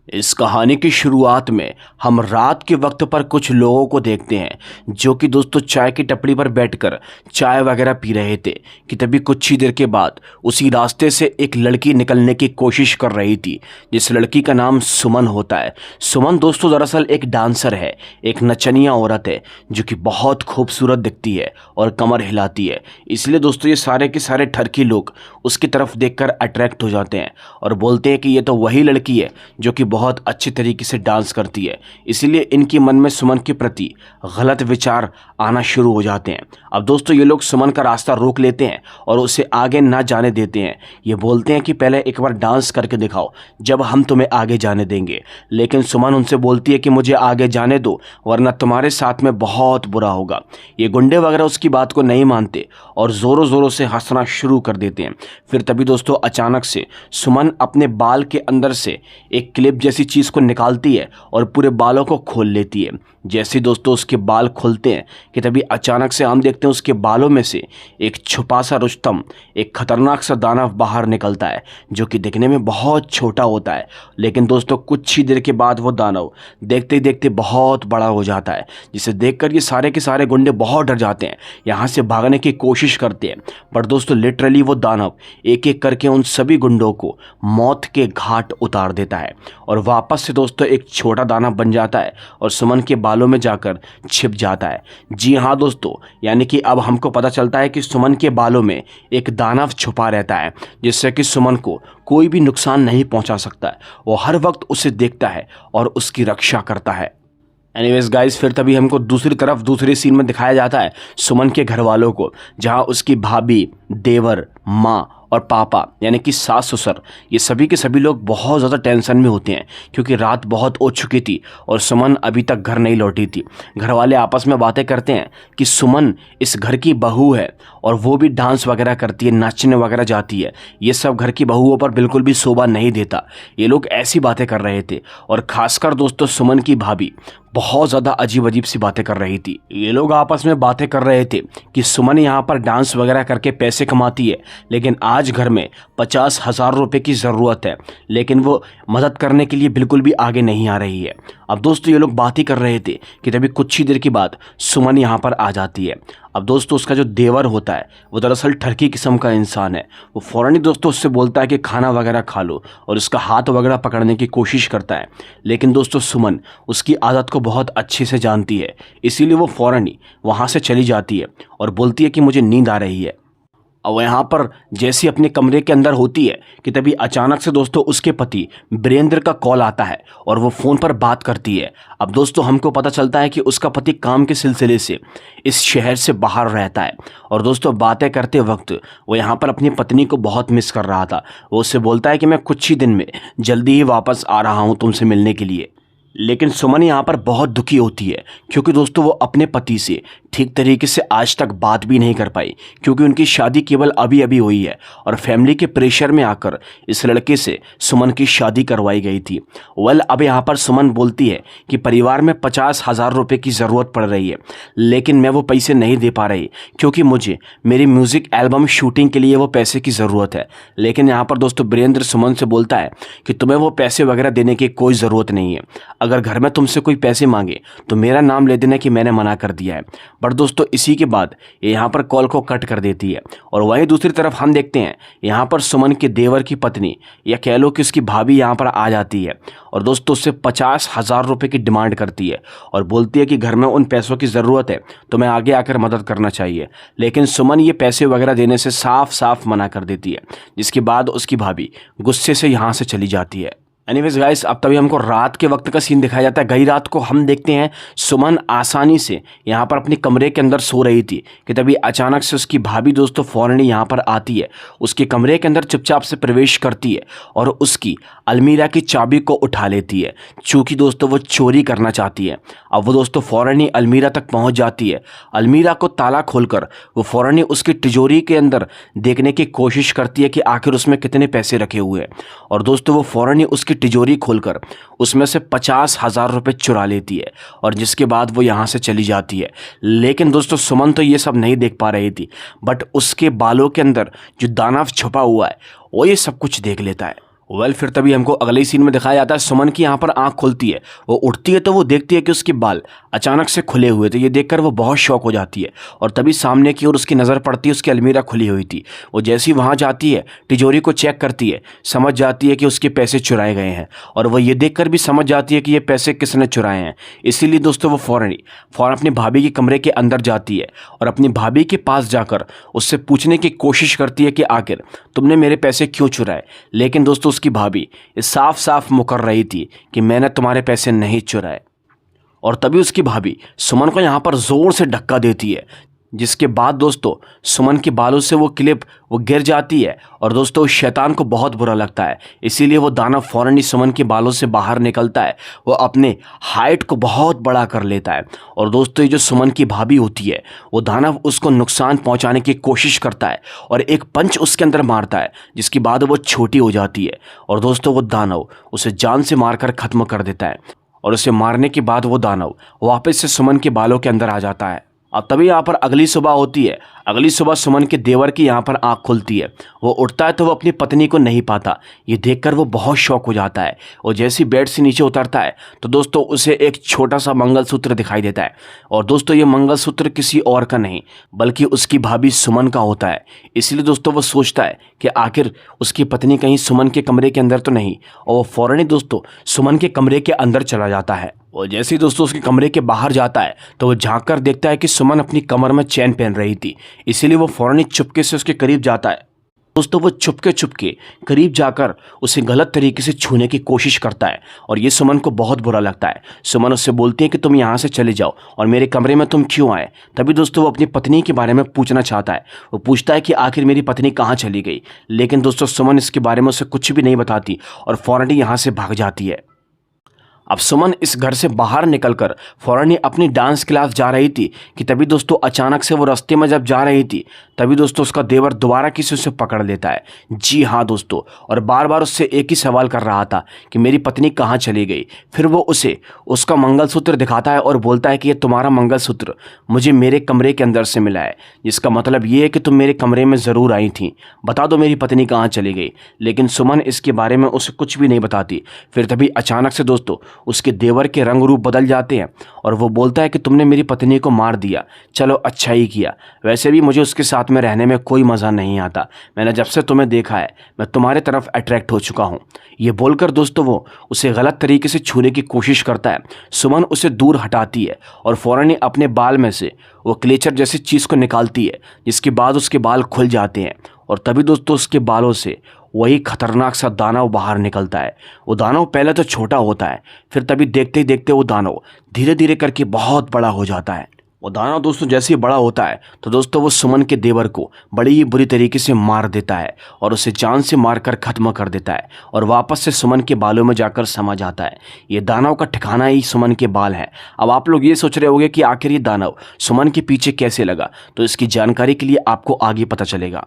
इस कहानी की शुरुआत में हम रात के वक्त पर कुछ लोगों को देखते हैं जो कि दोस्तों चाय की टपरी पर बैठकर चाय वगैरह पी रहे थे कि तभी कुछ ही देर के बाद उसी रास्ते से एक लड़की निकलने की कोशिश कर रही थी। जिस लड़की का नाम सुमन होता है। सुमन दोस्तों दरअसल एक डांसर है, एक नचनिया औरत है जो कि बहुत खूबसूरत दिखती है और कमर हिलाती है। इसलिए दोस्तों ये सारे के सारे ठरकी लोग उसकी तरफ देखकर अट्रैक्ट हो जाते हैं और बोलते हैं कि ये तो वही लड़की है जो कि बहुत अच्छी तरीके से डांस करती है। इसीलिए इनके मन में सुमन के प्रति गलत विचार आना शुरू हो जाते हैं। अब दोस्तों ये लोग सुमन का रास्ता रोक लेते हैं और उसे आगे ना जाने देते हैं। ये बोलते हैं कि पहले एक बार डांस करके दिखाओ, जब हम तुम्हें आगे जाने देंगे। लेकिन सुमन उनसे बोलती है कि मुझे आगे जाने दो वरना तुम्हारे साथ में बहुत बुरा होगा। ये गुंडे वगैरह उसकी बात को नहीं मानते और ज़ोरों ज़ोरों से हंसना शुरू कर देते हैं। फिर तभी दोस्तों अचानक से सुमन अपने बाल के अंदर से एक क्लिप जैसी चीज़ को निकालती है और पूरे बालों को खोल लेती है। जैसे दोस्तों उसके बाल खुलते हैं कि तभी अचानक से हम देखते हैं उसके बालों में से एक छुपा सा रुस्तम, एक खतरनाक सा दानव बाहर निकलता है जो कि दिखने में बहुत छोटा होता है। लेकिन दोस्तों कुछ ही देर के बाद वो दानव देखते देखते बहुत बड़ा हो जाता है, जिसे देखकर ये सारे के सारे गुंडे बहुत डर जाते हैं, यहाँ से भागने की कोशिश करते हैं। पर दोस्तों लिटरली वो दानव एक एक करके उन सभी गुंडों को मौत के घाट उतार देता है और वापस से दोस्तों एक छोटा दानव बन जाता है और सुमन के बालों में जाकर छिप जाता है। जी हाँ दोस्तों, यानी कि अब हमको पता चलता है कि सुमन के बालों में एक दानव छुपा रहता है जिससे कि सुमन को कोई भी नुकसान नहीं पहुंचा सकता है। वो हर वक्त उसे देखता है और उसकी रक्षा करता है। एनीवेज गाइस, फिर तभी हमको दूसरी तरफ दूसरे सीन में दिखाया जाता है सुमन के घर वालों को, जहां उसकी भाभी, देवर, माँ और पापा यानी कि सास ससुर, ये सभी के सभी लोग बहुत ज़्यादा टेंशन में होते हैं क्योंकि रात बहुत हो चुकी थी और सुमन अभी तक घर नहीं लौटी थी। घर वाले आपस में बातें करते हैं कि सुमन इस घर की बहू है और वो भी डांस वगैरह करती है, नाचने वगैरह जाती है। ये सब घर की बहुओं पर बिल्कुल भी शोभा नहीं देता। ये लोग ऐसी बातें कर रहे थे और ख़ासकर दोस्तों सुमन की भाभी बहुत ज़्यादा अजीब अजीब सी बातें कर रही थी। ये लोग आपस में बातें कर रहे थे कि सुमन यहाँ पर डांस वगैरह करके पैसे कमाती है, लेकिन आज घर में 50,000 रुपये की ज़रूरत है, लेकिन वो मदद करने के लिए बिल्कुल भी आगे नहीं आ रही है। अब दोस्तों ये लोग बात ही कर रहे थे कि तभी कुछ ही देर के बाद सुमन यहाँ पर आ जाती है। अब दोस्तों उसका जो देवर होता है वो दरअसल ठरकी किस्म का इंसान है। वो फ़ौरन ही दोस्तों उससे बोलता है कि खाना वगैरह खा लो और उसका हाथ वगैरह पकड़ने की कोशिश करता है। लेकिन दोस्तों सुमन उसकी आदत को बहुत अच्छे से जानती है, इसीलिए वो फ़ौरन ही वहाँ से चली जाती है और बोलती है कि मुझे नींद आ रही है। और यहाँ पर जैसी अपने कमरे के अंदर होती है कि तभी अचानक से दोस्तों उसके पति वीरेंद्र का कॉल आता है और वो फ़ोन पर बात करती है। अब दोस्तों हमको पता चलता है कि उसका पति काम के सिलसिले से इस शहर से बाहर रहता है और दोस्तों बातें करते वक्त वो यहाँ पर अपनी पत्नी को बहुत मिस कर रहा था। वो उससे बोलता है कि मैं कुछ ही दिन में जल्दी ही वापस आ रहा हूँ तुमसे मिलने के लिए। लेकिन सुमन यहाँ पर बहुत दुखी होती है क्योंकि दोस्तों वो अपने पति से ठीक तरीके से आज तक बात भी नहीं कर पाई क्योंकि उनकी शादी केवल अभी अभी हुई है और फैमिली के प्रेशर में आकर इस लड़के से सुमन की शादी करवाई गई थी। अब यहाँ पर सुमन बोलती है कि परिवार में 50,000 रुपये की ज़रूरत पड़ रही है, लेकिन मैं वो पैसे नहीं दे पा रही क्योंकि मुझे मेरी म्यूज़िक एल्बम शूटिंग के लिए वो पैसे की ज़रूरत है। लेकिन यहाँ पर दोस्तों वीरेंद्र सुमन से बोलता है कि तुम्हें वो पैसे वगैरह देने की कोई ज़रूरत नहीं है। अगर घर में तुमसे कोई पैसे मांगे तो मेरा नाम ले देना कि मैंने मना कर दिया है। पर दोस्तों इसी के बाद ये यहाँ पर कॉल को कट कर देती है और वहीं दूसरी तरफ हम देखते हैं यहाँ पर सुमन के देवर की पत्नी या कह लो कि उसकी भाभी यहाँ पर आ जाती है और दोस्तों उससे 50,000 रुपये की डिमांड करती है और बोलती है कि घर में उन पैसों की ज़रूरत है तो मैं आगे आकर मदद करना चाहिए। लेकिन सुमन ये पैसे वगैरह देने से साफ साफ मना कर देती है, जिसके बाद उसकी भाभी गुस्से से यहाँ से चली जाती है। एनीवेज गाइस, अब तभी हमको रात के वक्त का सीन दिखाया जाता है। गई रात को हम देखते हैं सुमन आसानी से यहाँ पर अपने कमरे के अंदर सो रही थी कि तभी अचानक से उसकी भाभी दोस्तों फ़ौरन यहाँ पर आती है, उसके कमरे के अंदर चुपचाप से प्रवेश करती है और उसकी अलमीरा की चाबी को उठा लेती है, चूँकि दोस्तों वो चोरी करना चाहती है। अब वो दोस्तों फ़ौरन ही अलमीरा तक पहुँच जाती है। अलमीरा को ताला खोलकर वो फ़ौरन ही उसकी तिजोरी के अंदर देखने की कोशिश करती है कि आखिर उसमें कितने पैसे रखे हुए हैं और दोस्तों वो फ़ौरन ही उसकी तिजोरी खोलकर उसमें से 50,000 रुपये चुरा लेती है और जिसके बाद वो यहाँ से चली जाती है। लेकिन दोस्तों सुमन तो ये सब नहीं देख पा रही थी, बट उसके बालों के अंदर जो दानव छुपा हुआ है वो ये सब कुछ देख लेता है। फिर तभी हमको अगले ही सीन में दिखाया जाता है सुमन की यहाँ पर आंख खुलती है। वो उठती है तो वो देखती है कि उसके बाल अचानक से खुले हुए थे। ये देखकर वो बहुत शॉक हो जाती है और तभी सामने की ओर उसकी नज़र पड़ती है, उसकी अलमीरा खुली हुई थी। वो जैसी वहाँ जाती है, तिजोरी को चेक करती है, समझ जाती है कि उसके पैसे चुराए गए हैं और वो ये देखकर भी समझ जाती है कि ये पैसे किसने चुराए हैं। इसीलिए दोस्तों वो फ़ौरन अपनी भाभी के कमरे के अंदर जाती है और अपनी भाभी के पास जाकर उससे पूछने की कोशिश करती है कि आखिर तुमने मेरे पैसे क्यों चुराए। लेकिन दोस्तों उसकी भाभी साफ साफ मुकर रही थी कि मैंने तुम्हारे पैसे नहीं चुराए। और तभी उसकी भाभी सुमन को यहाँ पर ज़ोर से धक्का देती है, जिसके बाद दोस्तों सुमन के बालों से वो क्लिप गिर जाती है और दोस्तों उस शैतान को बहुत बुरा लगता है। इसीलिए वो दानव फ़ौरन ही सुमन के बालों से बाहर निकलता है। वो अपने हाइट को बहुत बड़ा कर लेता है और दोस्तों ये जो सुमन की भाभी होती है वो दानव उसको नुकसान पहुंचाने की कोशिश करता है और एक पंच उसके अंदर मारता है, जिसके बाद वो छोटी हो जाती है और दोस्तों वो दानव उसे जान से मारकर ख़त्म कर देता है। और उसे मारने के बाद वो दानव वापस से सुमन के बालों के अंदर आ जाता है। अब तभी यहाँ पर अगली सुबह होती है। अगली सुबह सुमन के देवर की यहाँ पर आँख खुलती है। वो उठता है तो वो अपनी पत्नी को नहीं पाता। ये देखकर वो बहुत शॉक हो जाता है और जैसे ही बेड से नीचे उतरता है तो दोस्तों उसे एक छोटा सा मंगलसूत्र दिखाई देता है। और दोस्तों ये मंगलसूत्र किसी और का नहीं बल्कि उसकी भाभी सुमन का होता है। इसलिए दोस्तों वो सोचता है कि आखिर उसकी पत्नी कहीं सुमन के कमरे के अंदर तो नहीं, और वो फ़ौरन ही दोस्तों सुमन के कमरे के अंदर चला जाता है। और जैसे ही दोस्तों उसके कमरे के बाहर जाता है तो वो झांक कर देखता है कि सुमन अपनी कमर में चैन पहन रही थी। इसीलिए वो फ़ौरन ही चुपके से उसके करीब जाता है। दोस्तों वो चुपके करीब जाकर उसे गलत तरीके से छूने की कोशिश करता है और ये सुमन को बहुत बुरा लगता है। सुमन उससे बोलती है कि तुम यहाँ से चले जाओ और मेरे कमरे में तुम क्यों आए। तभी दोस्तों वो अपनी पत्नी के बारे में पूछना चाहता है। वो पूछता है कि आखिर मेरी पत्नी कहाँ चली गई, लेकिन दोस्तों सुमन इसके बारे में उसे कुछ भी नहीं बताती और फ़ौरन ही यहाँ से भाग जाती है। अब सुमन इस घर से बाहर निकलकर फ़ौरन ही अपनी डांस क्लास जा रही थी कि तभी दोस्तों अचानक से वो रास्ते में जब जा रही थी तभी दोस्तों उसका देवर दोबारा किसी से पकड़ लेता है। जी हाँ दोस्तों, और बार बार उससे एक ही सवाल कर रहा था कि मेरी पत्नी कहाँ चली गई। फिर वो उसे उसका मंगलसूत्र दिखाता है और बोलता है कि ये तुम्हारा मंगलसूत्र मुझे मेरे कमरे के अंदर से मिला है, जिसका मतलब ये है कि तुम मेरे कमरे में ज़रूर आई थी, बता दो मेरी पत्नी कहाँ चली गई। लेकिन सुमन इसके बारे में उसे कुछ भी नहीं बताती। फिर तभी अचानक से दोस्तों उसके देवर के रंग रूप बदल जाते हैं और वो बोलता है कि तुमने मेरी पत्नी को मार दिया, चलो अच्छा ही किया, वैसे भी मुझे उसके साथ में रहने में कोई मज़ा नहीं आता, मैंने जब से तुम्हें देखा है मैं तुम्हारे तरफ अट्रैक्ट हो चुका हूँ। ये बोलकर दोस्तों वो उसे गलत तरीके से छूने की कोशिश करता है। सुमन उसे दूर हटाती है और फ़ौरन ही अपने बाल में से वो क्लेचर जैसी चीज़ को निकालती है, जिसके बाद उसके बाल खुल जाते हैं और तभी दोस्तों उसके बालों से वही खतरनाक सा दानव बाहर निकलता है। वो दानव पहले तो छोटा होता है, फिर तभी देखते ही देखते वो दानव धीरे धीरे करके बहुत बड़ा हो जाता है। वो दानव दोस्तों जैसे ही बड़ा होता है तो दोस्तों वो सुमन के देवर को बड़ी ही बुरी तरीके से मार देता है और उसे जान से मारकर ख़त्म कर देता है और वापस से सुमन के बालों में जाकर समा जाता है। ये दानव का ठिकाना ही सुमन के बाल है। अब आप लोग ये सोच रहे होंगे कि आखिर ये दानव सुमन के पीछे कैसे लगा, तो इसकी जानकारी के लिए आपको आगे पता चलेगा।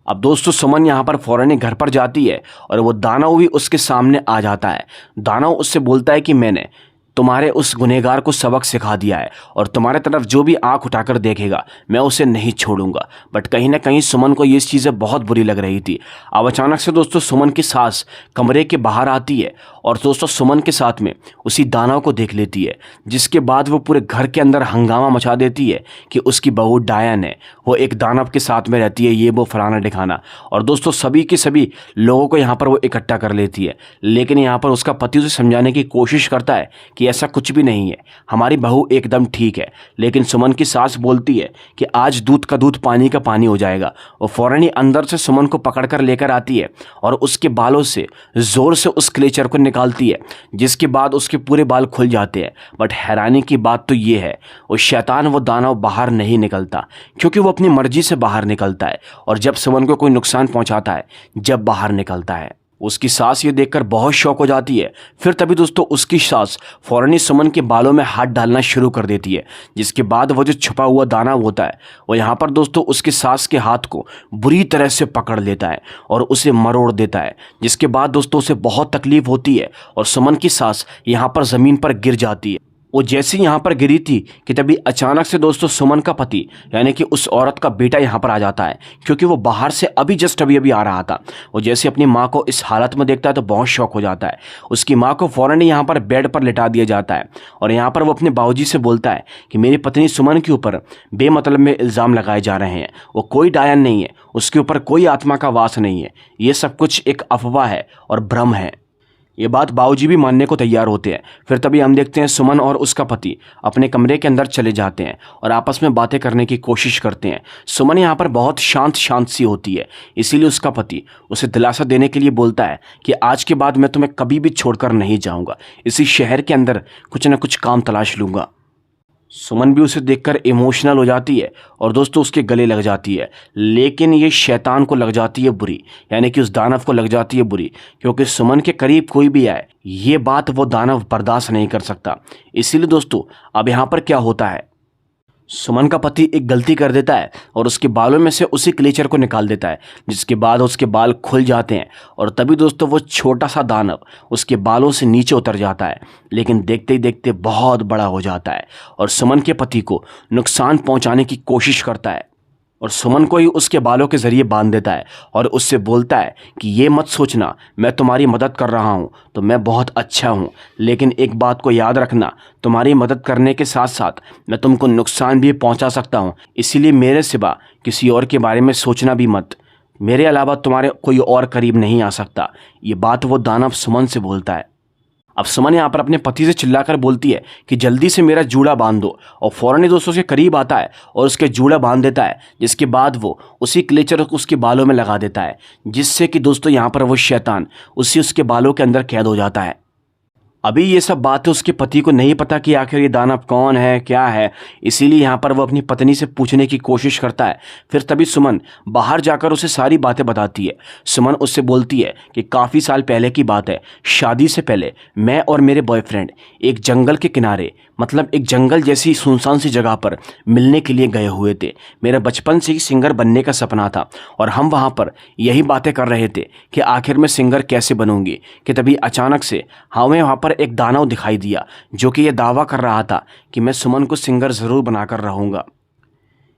अब दोस्तों सुमन यहाँ पर फ़ौरन ही घर पर जाती है और वो दानव भी उसके सामने आ जाता है। दानव उससे बोलता है कि मैंने तुम्हारे उस गुनहगार को सबक सिखा दिया है और तुम्हारे तरफ जो भी आंख उठाकर देखेगा मैं उसे नहीं छोड़ूंगा। बट कहीं ना कहीं सुमन को ये चीज़ें बहुत बुरी लग रही थी। अब अचानक से दोस्तों सुमन की सास कमरे के बाहर आती है और दोस्तों सुमन के साथ में उसी दानव को देख लेती है, जिसके बाद वो पूरे घर के अंदर हंगामा मचा देती है कि उसकी बहू डायन है, वो एक दानव के साथ में रहती है, ये वो फलाना दिखाना। और दोस्तों सभी के सभी लोगों को यहाँ पर वो इकट्ठा कर लेती है। लेकिन यहाँ पर उसका पति उसे समझाने की कोशिश करता है कि ऐसा कुछ भी नहीं है, हमारी बहू एकदम ठीक है। लेकिन सुमन की सास बोलती है कि आज दूध का दूध पानी का पानी हो जाएगा। वो फ़ौरन ही अंदर से सुमन को पकड़कर लेकर आती है और उसके बालों से ज़ोर से उस क्लेचर को निकालती है, जिसके बाद उसके पूरे बाल खुल जाते हैं। बट हैरानी की बात तो ये है वो शैतान वो दानव बाहर नहीं निकलता, क्योंकि वो अपनी मर्जी से बाहर निकलता है और जब सुमन को कोई नुकसान पहुंचाता है जब बाहर निकलता है। उसकी सास ये देखकर बहुत शौक हो जाती है। फिर तभी दोस्तों उसकी सास फ़ौरन ही सुमन के बालों में हाथ डालना शुरू कर देती है, जिसके बाद वो जो छुपा हुआ दाना होता है वो यहाँ पर दोस्तों उसकी सास के हाथ को बुरी तरह से पकड़ लेता है और उसे मरोड़ देता है, जिसके बाद दोस्तों उसे बहुत तकलीफ होती है और सुमन की सास यहाँ पर ज़मीन पर गिर जाती है। वो जैसी यहाँ पर गिरी थी कि तभी अचानक से दोस्तों सुमन का पति यानी कि उस औरत का बेटा यहाँ पर आ जाता है, क्योंकि वो बाहर से अभी जस्ट अभी आ रहा था। वो जैसे अपनी माँ को इस हालत में देखता है तो बहुत शौक हो जाता है। उसकी माँ को फ़ौरन यहाँ पर बेड पर लिटा दिया जाता है और यहाँ पर वो अपने बाबूजी से बोलता है कि मेरी पत्नी सुमन के ऊपर बेमतलब में इल्ज़ाम लगाए जा रहे हैं। वो कोई डायन नहीं है, उसके ऊपर कोई आत्मा का वास नहीं है, ये सब कुछ एक अफवाह है और भ्रम है। ये बात बाबूजी भी मानने को तैयार होते हैं। फिर तभी हम देखते हैं सुमन और उसका पति अपने कमरे के अंदर चले जाते हैं और आपस में बातें करने की कोशिश करते हैं। सुमन यहाँ पर बहुत शांत सी होती है, इसीलिए उसका पति उसे दिलासा देने के लिए बोलता है कि आज के बाद मैं तुम्हें कभी भी छोड़कर नहीं जाऊँगा, इसी शहर के अंदर कुछ न कुछ काम तलाश लूँगा। सुमन भी उसे देखकर इमोशनल हो जाती है और दोस्तों उसके गले लग जाती है, लेकिन ये शैतान को लग जाती है बुरी, यानी कि उस दानव को लग जाती है बुरी, क्योंकि सुमन के करीब कोई भी आए ये बात वो दानव बर्दाश्त नहीं कर सकता। इसीलिए दोस्तों अब यहाँ पर क्या होता है, सुमन का पति एक गलती कर देता है और उसके बालों में से उसी क्लेचर को निकाल देता है, जिसके बाद उसके बाल खुल जाते हैं और तभी दोस्तों वो छोटा सा दानव उसके बालों से नीचे उतर जाता है, लेकिन देखते ही देखते बहुत बड़ा हो जाता है और सुमन के पति को नुकसान पहुंचाने की कोशिश करता है और सुमन को ही उसके बालों के ज़रिए बांध देता है और उससे बोलता है कि ये मत सोचना मैं तुम्हारी मदद कर रहा हूँ तो मैं बहुत अच्छा हूँ, लेकिन एक बात को याद रखना, तुम्हारी मदद करने के साथ साथ मैं तुमको नुकसान भी पहुँचा सकता हूँ, इसीलिए मेरे सिवा किसी और के बारे में सोचना भी मत, मेरे अलावा तुम्हारे कोई और करीब नहीं आ सकता। ये बात वो दानव सुमन से बोलता है। अब सुमन यहाँ पर अपने पति से चिल्लाकर बोलती है कि जल्दी से मेरा जूड़ा बांध दो और फ़ौरन ही दोस्तों उसके करीब आता है और उसके जूड़ा बांध देता है, जिसके बाद वो उसी क्लेचर को उसके बालों में लगा देता है, जिससे कि दोस्तों यहाँ पर वो शैतान उसके बालों के अंदर कैद हो जाता है। अभी ये सब बातें उसके पति को नहीं पता कि आखिर ये दानव कौन है क्या है, इसीलिए यहाँ पर वो अपनी पत्नी से पूछने की कोशिश करता है। फिर तभी सुमन बाहर जाकर उसे सारी बातें बताती है। सुमन उससे बोलती है कि काफ़ी साल पहले की बात है, शादी से पहले मैं और मेरे बॉयफ्रेंड एक जंगल के किनारे, मतलब एक जंगल जैसी सुनसान सी जगह पर मिलने के लिए गए हुए थे। मेरा बचपन से ही सिंगर बनने का सपना था और हम वहाँ पर यही बातें कर रहे थे कि आखिर मैं सिंगर कैसे बनूंगी, कि तभी अचानक से हमें वहाँ पर एक दानव दिखाई दिया जो कि यह दावा कर रहा था कि मैं सुमन को सिंगर ज़रूर बनाकर रहूँगा।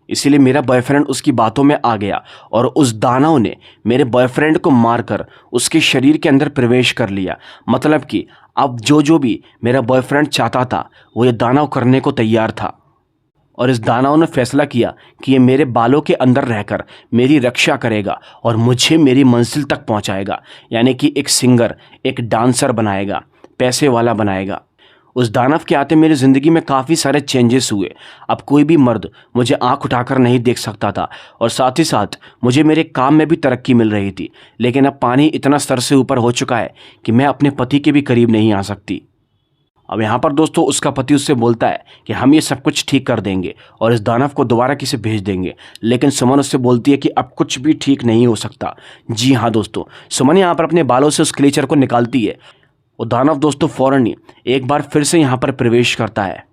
इसीलिए मेरा बॉयफ्रेंड उसकी बातों में आ गया और उस दानव ने मेरे बॉयफ्रेंड को मारकर उसके शरीर के अंदर प्रवेश कर लिया। मतलब कि अब जो भी मेरा बॉयफ्रेंड चाहता था वो ये दानव करने को तैयार था और इस दानव ने फैसला किया कि ये मेरे बालों के अंदर रहकर मेरी रक्षा करेगा और मुझे मेरी मंजिल तक पहुंचाएगा, यानी कि एक सिंगर, एक डांसर बनाएगा, पैसे वाला बनाएगा। उस दानव के आते मेरी ज़िंदगी में काफ़ी सारे चेंजेस हुए। अब कोई भी मर्द मुझे आंख उठाकर नहीं देख सकता था और साथ ही साथ मुझे मेरे काम में भी तरक्की मिल रही थी, लेकिन अब पानी इतना सर से ऊपर हो चुका है कि मैं अपने पति के भी करीब नहीं आ सकती। अब यहाँ पर दोस्तों उसका पति उससे बोलता है कि हम ये सब कुछ ठीक कर देंगे और इस दानव को दोबारा किसे भेज देंगे, लेकिन सुमन उससे बोलती है कि अब कुछ भी ठीक नहीं हो सकता। जी हाँ दोस्तों, सुमन यहाँ पर अपने बालों से उस क्लेचर को निकालती है। वो दानव दोस्तों फ़ौरन ही एक बार फिर से यहाँ पर प्रवेश करता है।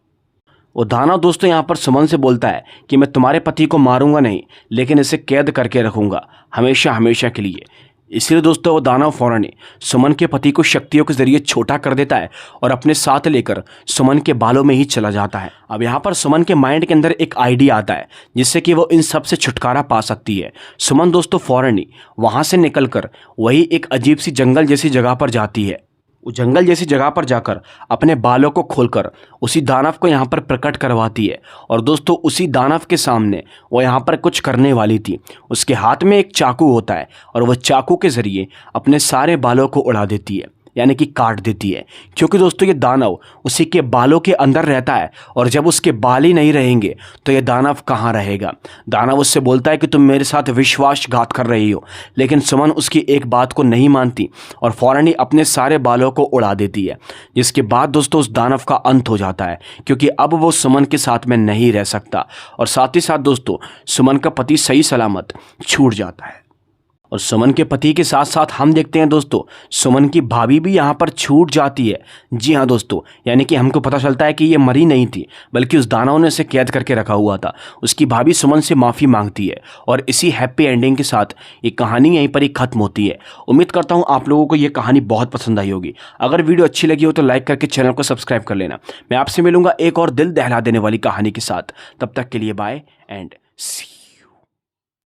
वो दानव दोस्तों यहाँ पर सुमन से बोलता है कि मैं तुम्हारे पति को मारूंगा नहीं, लेकिन इसे कैद करके रखूंगा हमेशा हमेशा के लिए। इसलिए दोस्तों वो दानव फ़ौरन ही सुमन के पति को शक्तियों के ज़रिए छोटा कर देता है और अपने साथ लेकर सुमन के बालों में ही चला जाता है। अब यहाँ पर सुमन के माइंड के अंदर एक आइडिया आता है जिससे कि वो इन सब से छुटकारा पा सकती है। सुमन दोस्तों फ़ौरन ही वहाँ से निकलकर वही एक अजीब सी जंगल जैसी जगह पर जाती है। वो जंगल जैसी जगह पर जाकर अपने बालों को खोलकर उसी दानव को यहाँ पर प्रकट करवाती है और दोस्तों उसी दानव के सामने वो यहाँ पर कुछ करने वाली थी। उसके हाथ में एक चाकू होता है और वह चाकू के ज़रिए अपने सारे बालों को उड़ा देती है, यानी कि काट देती है, क्योंकि दोस्तों ये दानव उसी के बालों के अंदर रहता है और जब उसके बाल ही नहीं रहेंगे तो ये दानव कहाँ रहेगा। दानव उससे बोलता है कि तुम मेरे साथ विश्वासघात कर रही हो, लेकिन सुमन उसकी एक बात को नहीं मानती और फ़ौरन ही अपने सारे बालों को उड़ा देती है, जिसके बाद दोस्तों उस दानव का अंत हो जाता है, क्योंकि अब वो सुमन के साथ में नहीं रह सकता और साथ ही साथ दोस्तों सुमन का पति सही सलामत छूट जाता है। और सुमन के पति के साथ साथ हम देखते हैं दोस्तों सुमन की भाभी भी यहाँ पर छूट जाती है। जी हाँ दोस्तों, यानी कि हमको पता चलता है कि ये मरी नहीं थी बल्कि उस दानव ने उसे कैद करके रखा हुआ था। उसकी भाभी सुमन से माफ़ी मांगती है और इसी हैप्पी एंडिंग के साथ ये कहानी यहीं पर ही खत्म होती है। उम्मीद करता हूँ आप लोगों को ये कहानी बहुत पसंद आई होगी। अगर वीडियो अच्छी लगी हो तो लाइक करके चैनल को सब्सक्राइब कर लेना। मैं आपसे मिलूंगा एक और दिल दहला देने वाली कहानी के साथ। तब तक के लिए बाय एंड सी।